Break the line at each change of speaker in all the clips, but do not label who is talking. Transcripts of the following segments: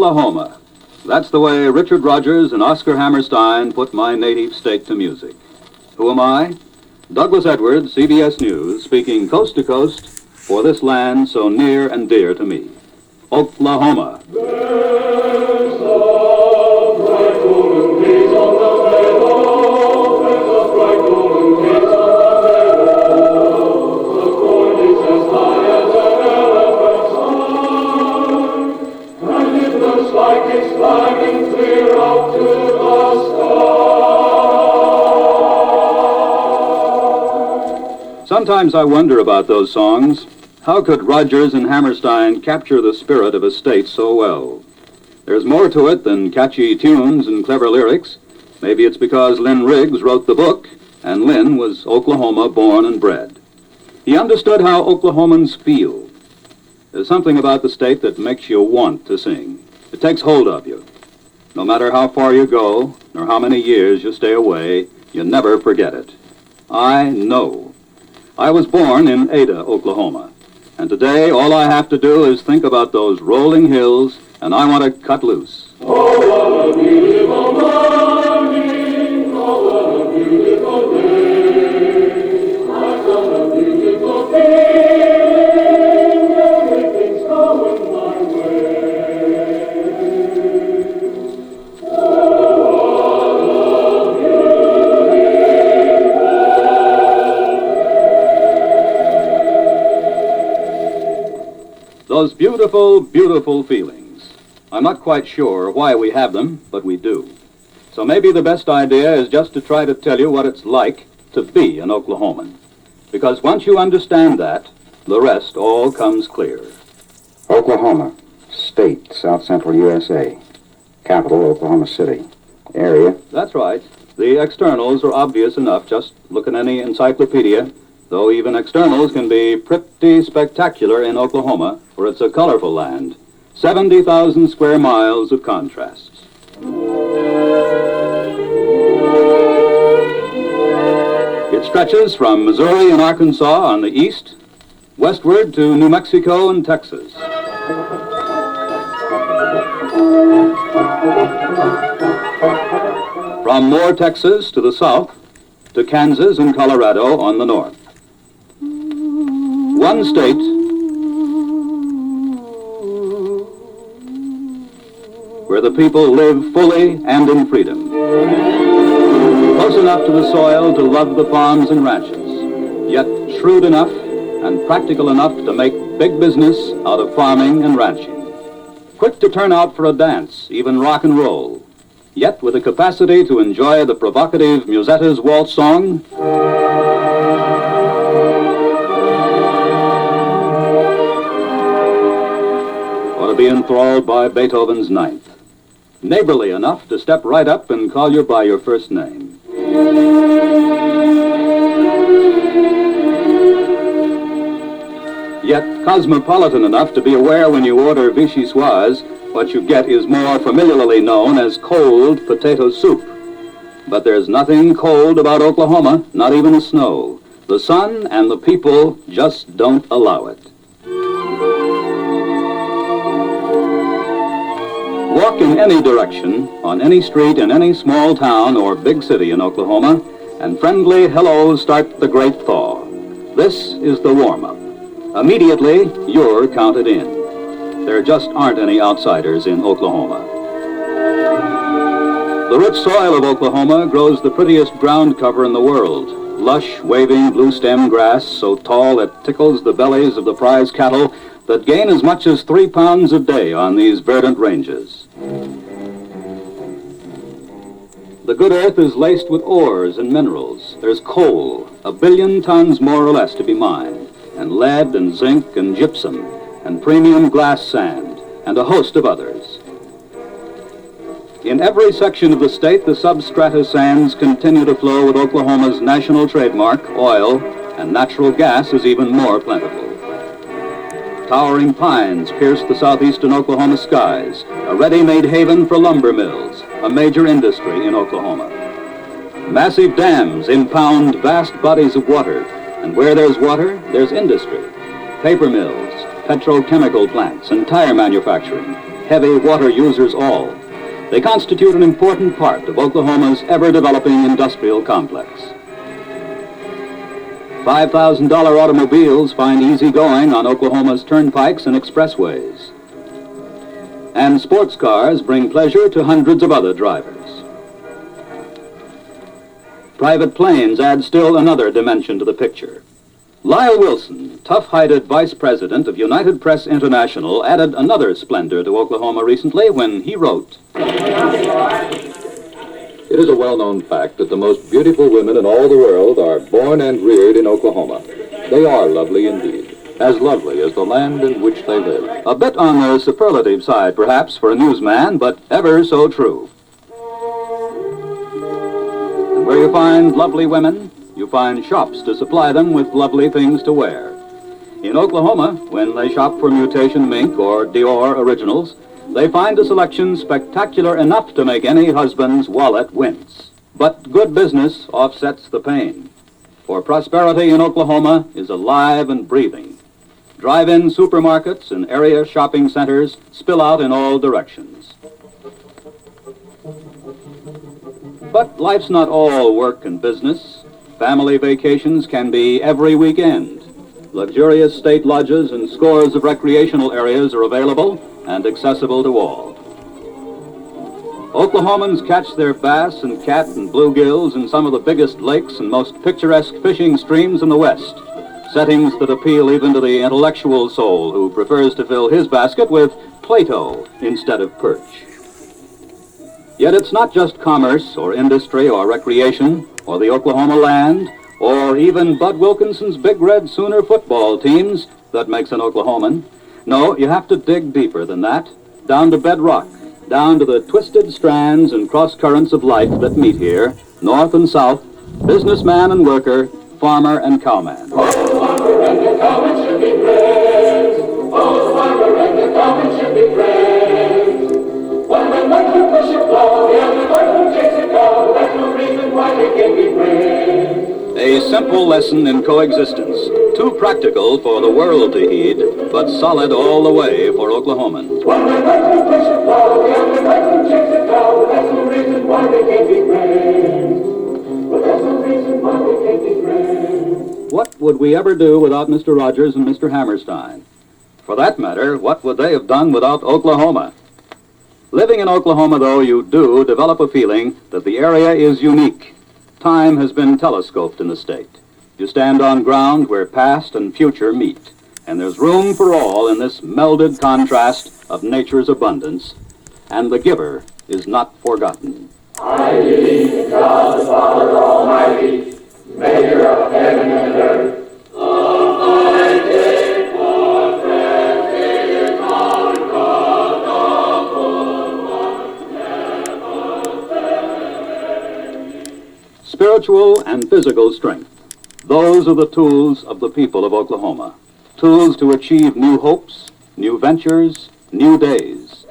Oklahoma. That's the way Richard Rodgers and Oscar Hammerstein put my native state to music. Who am I? Douglas Edwards, CBS News, speaking coast to coast for this land so near and dear to me, Oklahoma. Sometimes I wonder about those songs. How could Rodgers and Hammerstein capture the spirit of a state so well? There's more to it than catchy tunes and clever lyrics. Maybe it's because Lynn Riggs wrote the book, and Lynn was Oklahoma born and bred. He understood how Oklahomans feel. There's something about the state that makes you want to sing. It takes hold of you. No matter how far you go, or how many years you stay away, you never forget it. I know. I was born in Ada, Oklahoma, and today all I have to do is think about those rolling hills, and I want to cut loose.
Oh, what a beautiful morning, oh, what a beautiful day. I've got a beautiful feeling, everything's going my way.
Those beautiful, beautiful feelings. I'm not quite sure why we have them, but we do. So maybe the best idea is just to try to tell you what it's like to be an Oklahoman. Because once you understand that, the rest all comes clear.
Oklahoma, state, south central USA. Capital, Oklahoma City. Area.
That's right. The externals are obvious enough. Just look in any encyclopedia. Though even externals can be pretty spectacular in Oklahoma, for it's a colorful land. 70,000 square miles of contrasts. It stretches from Missouri and Arkansas on the east, westward to New Mexico and Texas. From Moore, Texas to the south, to Kansas and Colorado on the north. One state where the people live fully and in freedom. Close enough to the soil to love the farms and ranches, yet shrewd enough and practical enough to make big business out of farming and ranching. Quick to turn out for a dance, even rock and roll, yet with the capacity to enjoy the provocative Musetta's waltz song. Or to be enthralled by Beethoven's Ninth. Neighborly enough to step right up and call you by your first name. Yet cosmopolitan enough to be aware when you order vichyssoise, what you get is more familiarly known as cold potato soup. But there's nothing cold about Oklahoma, not even the snow. The sun and the people just don't allow it. Walk in any direction, on any street in any small town or big city in Oklahoma, and friendly hellos start the great thaw. This is the warm-up. Immediately, you're counted in. There just aren't any outsiders in Oklahoma. The rich soil of Oklahoma grows the prettiest ground cover in the world. Lush, waving blue-stem grass so tall it tickles the bellies of the prize cattle that gain as much as 3 pounds a day on these verdant ranges. The good earth is laced with ores and minerals. There's coal, 1 billion tons more or less to be mined, and lead and zinc and gypsum, and premium glass sand, and a host of others. In every section of the state, the substrata sands continue to flow with Oklahoma's national trademark, oil, and natural gas is even more plentiful. Towering pines pierce the southeastern Oklahoma skies, a ready-made haven for lumber mills, a major industry in Oklahoma. Massive dams impound vast bodies of water, and where there's water, there's industry. Paper mills, petrochemical plants, and tire manufacturing. heavy water users all. They constitute an important part of Oklahoma's ever-developing industrial complex. $5,000 automobiles find easy going on Oklahoma's turnpikes and expressways. And sports cars bring pleasure to hundreds of other drivers. Private planes add still another dimension to the picture. Lyle Wilson, tough-hided vice president of United Press International, added another splendor to Oklahoma recently when he wrote,
It is a well-known fact that the most beautiful women in all the world are born and reared in Oklahoma. They are lovely indeed, as lovely as the land in which they live.
a bit on the superlative side, perhaps, for a newsman, but ever so true. And where you find lovely women, you find shops to supply them with lovely things to wear. In Oklahoma, when they shop for Mutation Mink or Dior Originals, they find a selection spectacular enough to make any husband's wallet wince. But good business offsets the pain. For prosperity in Oklahoma is alive and breathing. Drive-in supermarkets and area shopping centers spill out in all directions. But life's not all work and business. Family vacations can be every weekend. Luxurious state lodges and scores of recreational areas are available and accessible to all. Oklahomans catch their bass and cat and bluegills in some of the biggest lakes and most picturesque fishing streams in the West, settings that appeal even to the intellectual soul who prefers to fill his basket with Plato instead of perch. Yet it's not just commerce or industry or recreation or the Oklahoma land or even Bud Wilkinson's Big Red Sooner football teams that makes an Oklahoman. No, you have to dig deeper than that, down to bedrock, down to the twisted strands and cross currents of life that meet here, north and south, businessman and worker, farmer and cowman.
Oh, the farmer and the cowman should be friends. Oh, the farmer and the cowman should be friends. One man likes to push a plow, the other likes to chase a cow. That's no reason why they can't be friends.
A simple lesson in coexistence, too practical for the world to heed, but solid all the way for Oklahomans.
One man likes to push a plow, the other likes to chase a cow. That's no reason why they can't be friends. But that's no reason why they can't be friends.
What would we ever do without Mr. Rogers and Mr. Hammerstein? For that matter, what would they have done without Oklahoma? Living in Oklahoma, though, you do develop a feeling that the area is unique. Time has been telescoped in the state. You stand on ground where past and future meet, and there's room for all in this melded contrast of nature's abundance, and the giver is not forgotten.
I believe in God the Father Almighty, maker of heaven and earth. Almighty, portraits on God
Spiritual and physical strength. Those are the tools of the people of Oklahoma. Tools to achieve new hopes, new ventures, new days.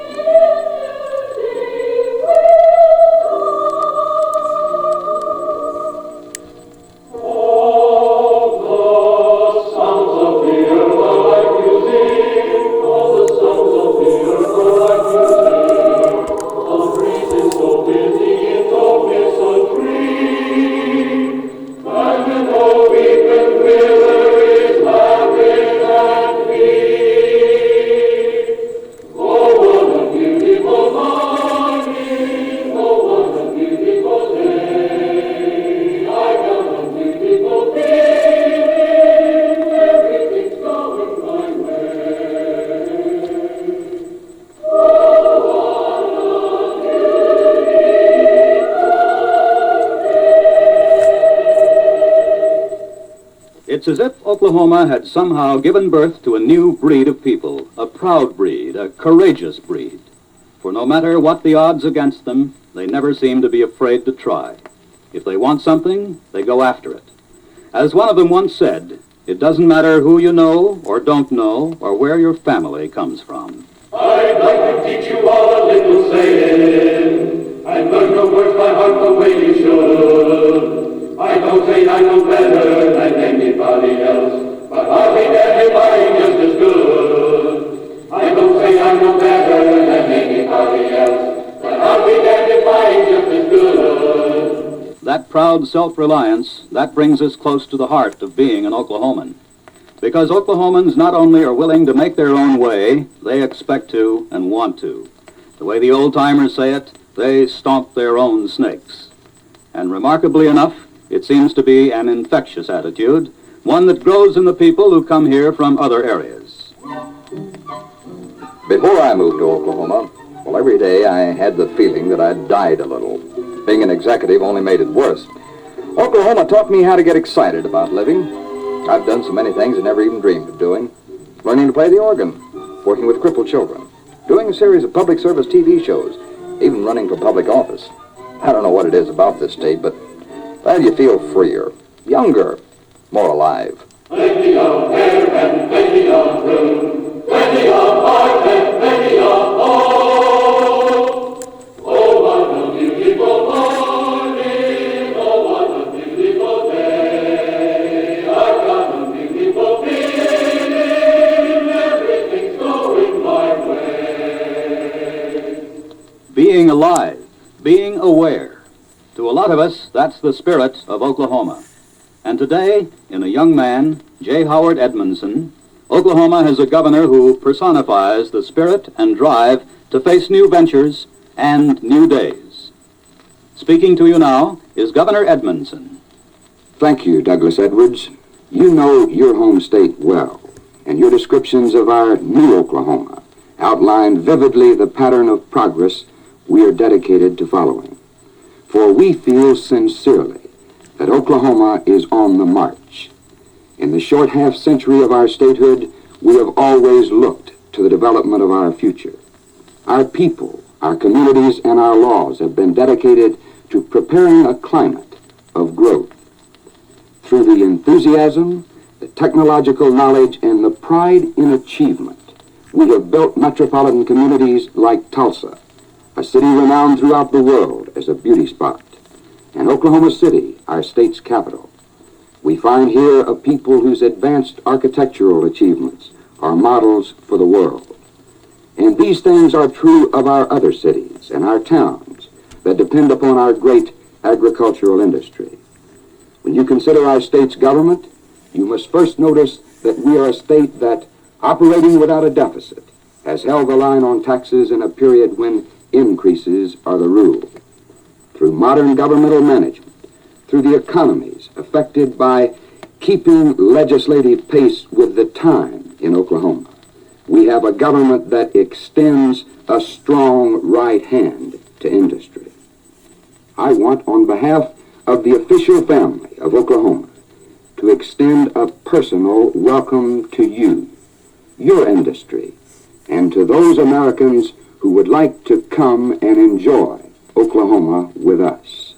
It's as if Oklahoma had somehow given birth to a new breed of people, a proud breed, a courageous breed. For no matter what the odds against them, they never seem to be afraid to try. If they want something, they go after it. As one of them once said, it doesn't matter who you know or don't know or where your family comes from.
I'd like to teach you all a little saying, and learn your words by heart the way you should. I don't say I know better than anybody else, but I'll be everybody just as good. I don't say I know better than
that proud self-reliance, that brings us close to the heart of being an Oklahoman. Because Oklahomans not only are willing to make their own way, they expect to and want to. The way the old-timers say it, they stomp their own snakes. And remarkably enough, it seems to be an infectious attitude, one that grows in the people who come here from other areas.
Before I moved to Oklahoma, well, every day I had the feeling that I'd died a little. Being an executive only made it worse. Oklahoma taught me how to get excited about living. I've done so many things I never even dreamed of doing. Learning to play the organ, working with crippled children, doing a series of public service TV shows, even running for public office. I don't know what it is about this state, but well, you feel freer, younger, more alive.
Plenty of hair and plenty of room, plenty of heart and plenty of hope. Oh, what a beautiful morning, oh, what a beautiful day. I've got a beautiful feeling, everything's going my way.
Being alive, being aware. To a lot of us, that's the spirit of Oklahoma. And today, in a young man, J. Howard Edmondson, Oklahoma has a governor who personifies the spirit and drive to face new ventures and new days. Speaking to you now is Governor Edmondson.
Thank you, Douglas Edwards. You know your home state well, and your descriptions of our new Oklahoma outline vividly the pattern of progress we are dedicated to following. For we feel sincerely that Oklahoma is on the march. In the short half-century of our statehood, we have always looked to the development of our future. Our people, our communities, and our laws have been dedicated to preparing a climate of growth. Through the enthusiasm, the technological knowledge, and the pride in achievement, we have built metropolitan communities like Tulsa, a city renowned throughout the world as a beauty spot, and Oklahoma City, our state's capital. We find here a people whose advanced architectural achievements are models for the world. And these things are true of our other cities and our towns that depend upon our great agricultural industry. When you consider our state's government, you must first notice that we are a state that, operating without a deficit, has held the line on taxes in a period when increases are the rule. Through modern governmental management, through the economies affected by keeping legislative pace with the time in Oklahoma, we have a government that extends a strong right hand to industry. I want, on behalf of the official family of Oklahoma, to extend a personal welcome to you, your industry, and to those Americans who would like to come and enjoy Oklahoma with us.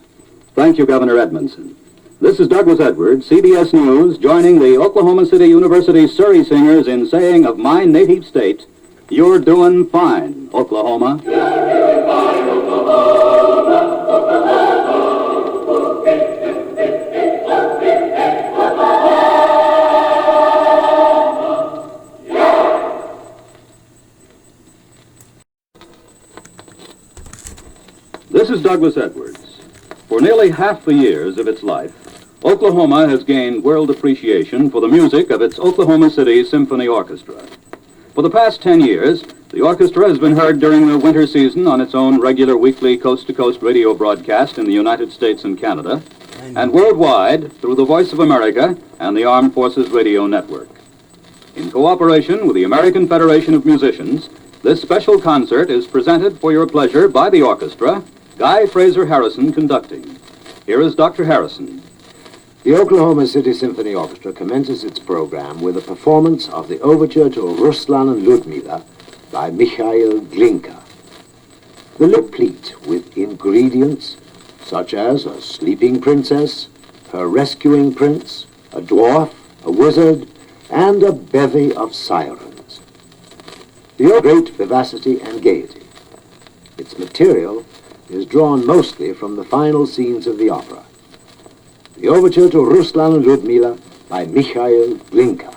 Thank you, Governor Edmondson. This is Douglas Edwards, CBS News, joining the Oklahoma City University Surrey Singers in saying of my native state, you're doing fine, Oklahoma.
You're doing fine, Oklahoma,
This is Douglas Edwards. For nearly half the years of its life, Oklahoma has gained world appreciation for the music of its Oklahoma City Symphony Orchestra. For the past 10 years, the orchestra has been heard during the winter season on its own regular weekly coast-to-coast radio broadcast in the United States and Canada, and worldwide through the Voice of America and the Armed Forces Radio Network. In cooperation with the American Federation of Musicians, this special concert is presented for your pleasure by the orchestra, Guy Fraser Harrison conducting. Here is Dr. Harrison.
The Oklahoma City Symphony Orchestra commences its program with a performance of the Overture to Ruslan and Ludmilla by Mikhail Glinka. Replete with ingredients such as a sleeping princess, her rescuing prince, a dwarf, a wizard, and a bevy of sirens. The great vivacity and gaiety. Its material is drawn mostly from the final scenes of the opera. The Overture to Ruslan and Ludmilla by Mikhail Glinka.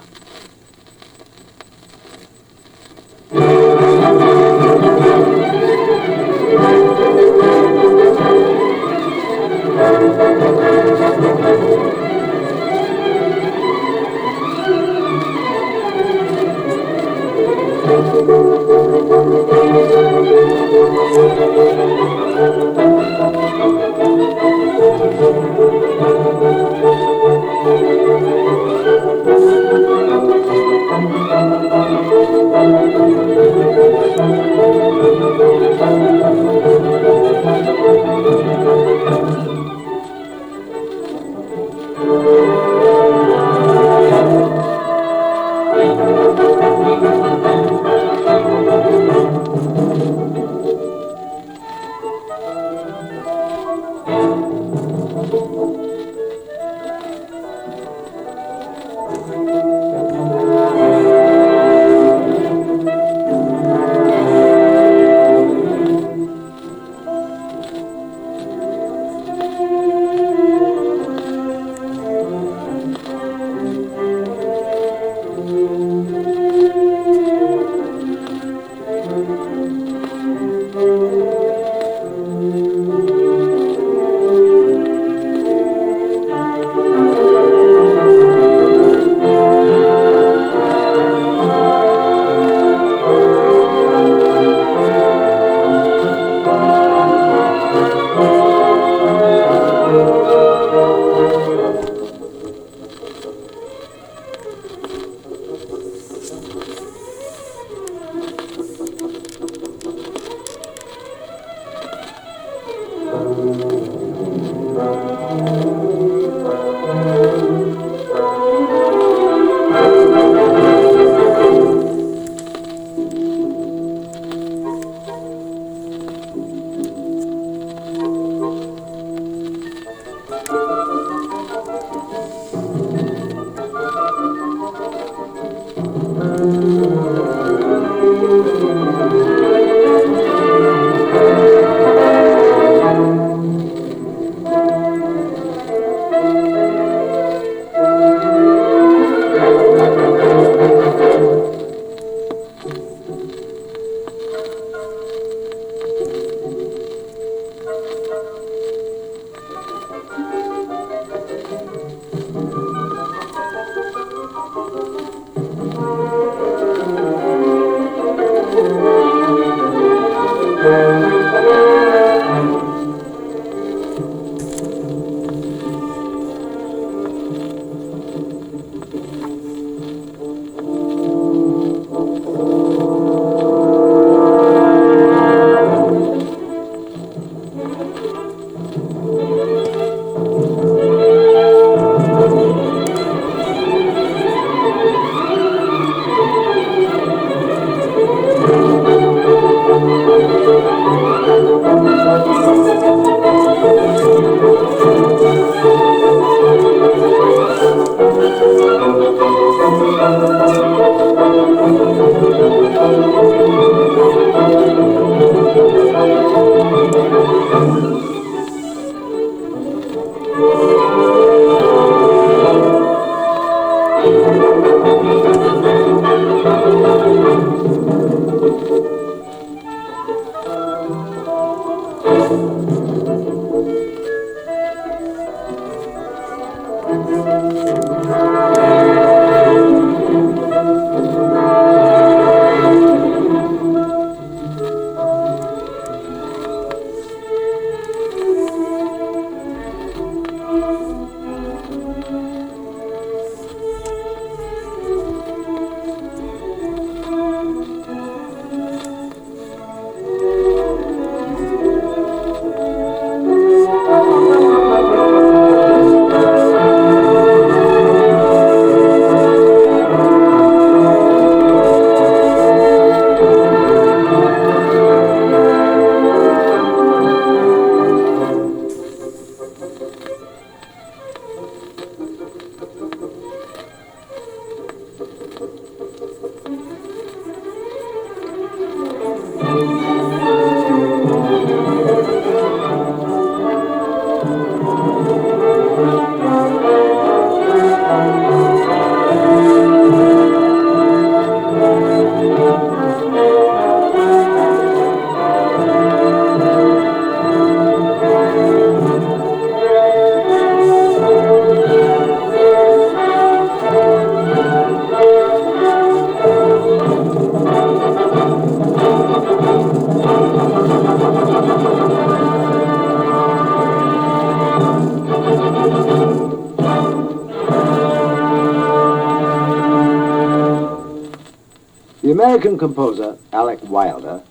American composer Alec Wilder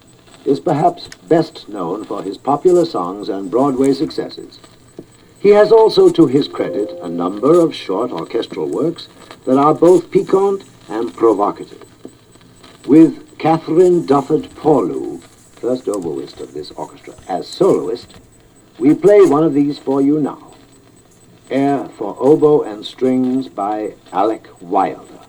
is perhaps best known for his popular songs and Broadway successes. He has also to his credit a number of short orchestral works that are both piquant and provocative. With Catherine Dufford-Paulou, first oboist of this orchestra, as soloist, we play one of these for you now. Air for Oboe and Strings by Alec Wilder.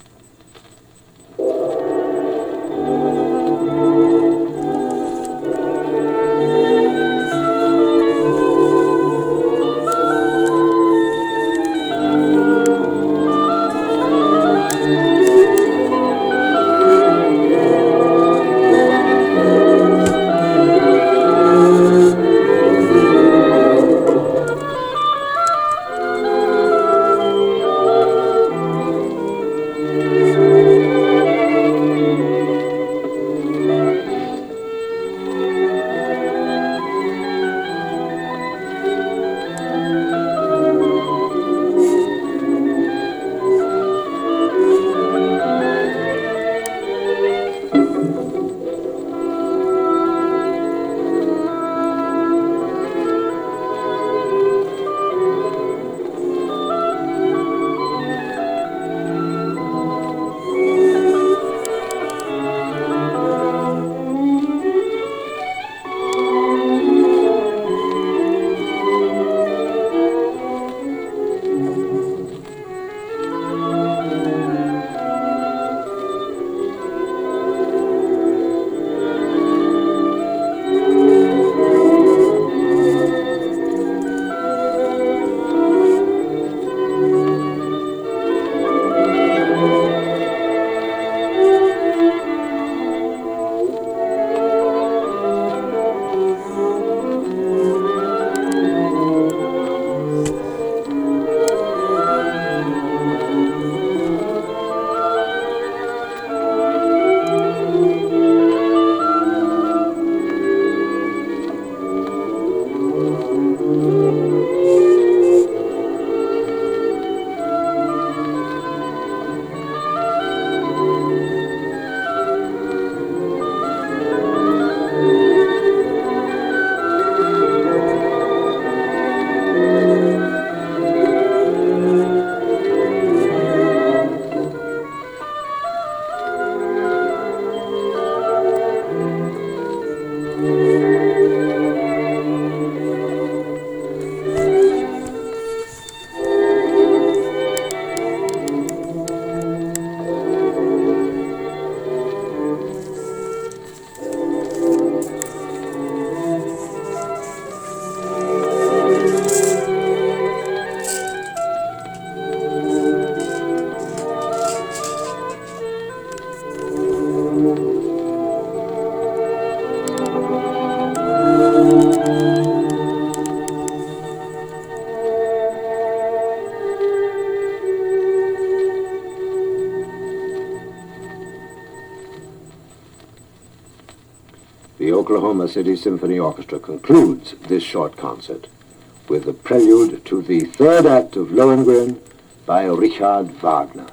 The Oklahoma City Symphony Orchestra concludes this short concert with the prelude to the third act of Lohengrin by Richard Wagner.